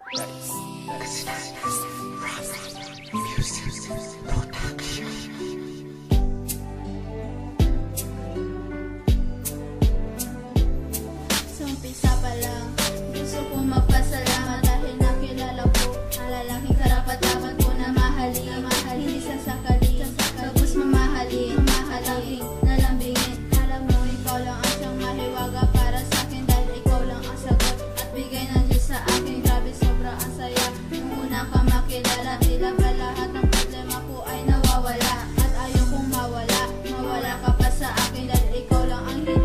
Sa umpisa pa lang, gusto kong magpasalamat dahil nakilala ko ang lalaking karapat dapat ko na mahalin. Hindi sasakali, tapos mamahalin, nalambingin. Alam mo, ikaw lang ang siyang mahiwaga para sa akin dahil ikaw lang ang sagot at bigay ng Diyos sa akin. Grabe, sobra ang saya. Nung una ka makilala, tila ba lahat ng problema ko ay nawawala. At ayaw kong mawala ka pa sa akin dahil ikaw lang ang hindi.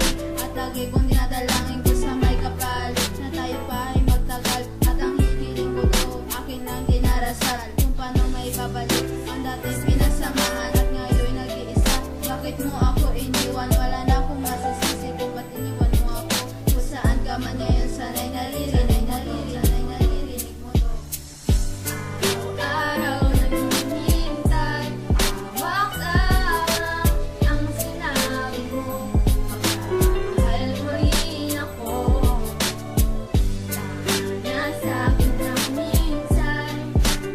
At lagi kong dinadalangin ko sa may kapal na tayo pa ay magtagal. At ang hihiling ko to, akin lang dinarasal kung paano may babalik ang dating pinasamahan. At ngayon nag-iisa, bakit mo ako iniwan? Wala na akong masasisi kung ba't iniwan mo ako. Kung saan ka man ngayon, sana'y naririnig mo to. Araw-araw naghihintay, hawak sa ang sinabi mo. Mahal mo rin ako. Nasabi na minsan,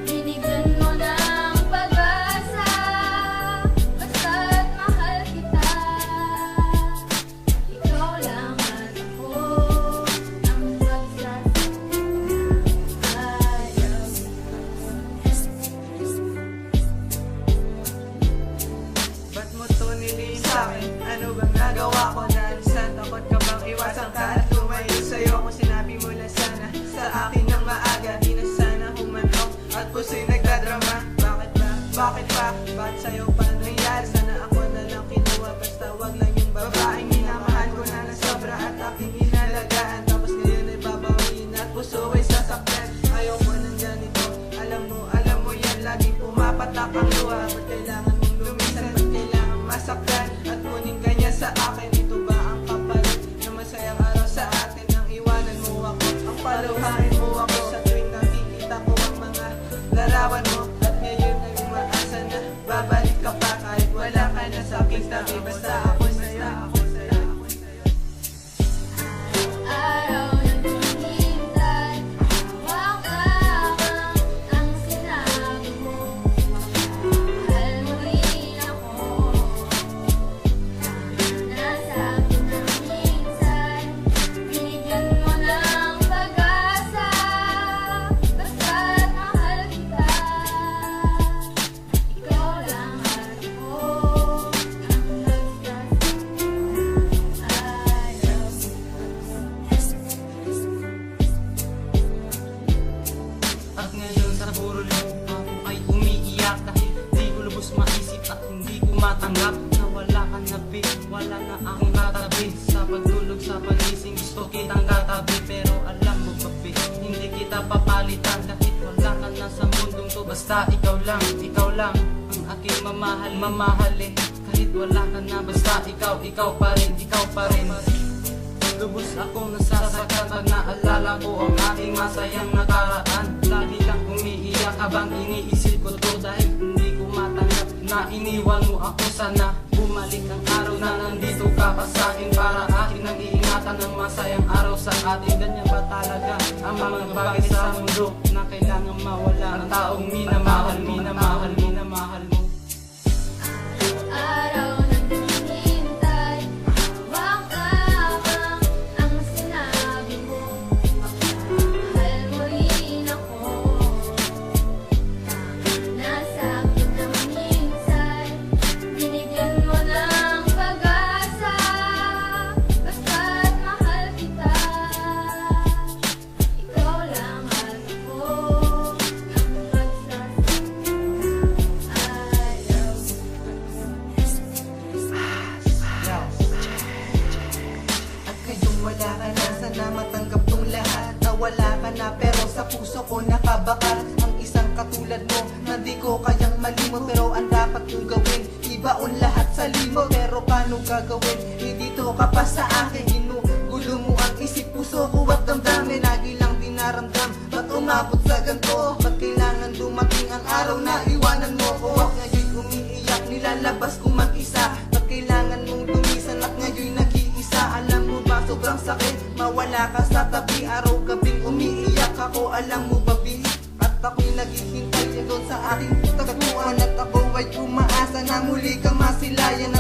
binigyan mo ng pag-asa. Basta't mahal kita, ikaw lang at ako ang Ba't mo to nilihin sa'kin? Ano bang nagawa ko na alisan? Takot ka bang iwasan ka at lumayo sa'yo? Kung sinabi mo lang sana sa akin ng maaga, di na sana humantong at puso'y nagdadrama. Bakit ba? Bakit pa? Bakit sa'yo pa nangyari? Sana ako na lang kinuha, basta wag lang yung babaeng minamahal ko na ng sobra at aking inalagaan. Tapos ngayon ay babawiin at puso ay sasaktan. Ayaw ko ng ganito, alam mo yan, laging pumapatak ang luha. Ba't kailangan mong lumisan? Ba't kailangan masaktan? At kunin ka niya sa akin, ito ba ang kapalit na masayang araw sa atin? Nang iwanan mo ako, ang paluhain mo ako sa tuwing nakikita ko ang mga larawan mo. At ngayon ay umaasa na babalik ka pa kahit wala ka na sa aking tabi. Basta ako sa'yo. Araw naghihintay, hawak ang sinabi mo. Mahal mo rin ako. Nasabi na minsan, binigyan mo ng pag-asa. Basta't mahal kita, ikaw lang at ako ang At ngayon sa puro lang ako ay umiiyak dahil di ko lubos maisip at hindi ko matanggap na wala ka na babe, wala na akong katabi. Sa pagtulog sa pagising gusto kitang katabi, pero alam mo ba babe, hindi kita papalitan kahit wala ka na sa mundong to. Basta ikaw lang ang aking mamahalin. Kahit wala ka na basta ikaw pa rin. Lubos akong nasasaktan pag naalala ko ang ating masayang nakaraan. Lagi lang umiiyak habang iniisip ko to dahil hindi ko matanggap na iniwan mo ako. Sana bumalik ang araw na nandito ka pa sa akin para akin ang iingatan ng masayang araw sa atin. Ganyan ba talaga ang mga bagay sa mundo na kailangan mawala ang taong minamahal mo? araw naghihintay, hawak ang sinabi mo. Mahal mo rin ako. Nasabi na minsan, binigyan mo ng pag-asa. Basta't mahal kita, ikaw lang at ako ang At ngayong wala ka na, sana matanggap tong lahat. Nawala ka na pero sa puso ko nakabakat ang isang katulad mo na di ko kayang malimot. Pero ang dapat kong gawin, ibaon lahat sa limot. Pero paano gagawin? Dito ka pa sa akin, ginugulo mo ang isip, puso ko at damdamin. Lagi lang dinaramdam, ba't umabot sa ganito? Ba't kailangan dumating ang araw na iwanan mo ko? At ngayon umiiyak, nilalabas ko mag-isa. Ba't kailangan mong lumisan at ngayon nag-iisa? Alam mo ba sobrang sakit, mawala ka sa tabi. Araw-gabing umiiyak ako, alam mo ba aking tagpuan. At ako ay umaasa na muli kang masilayan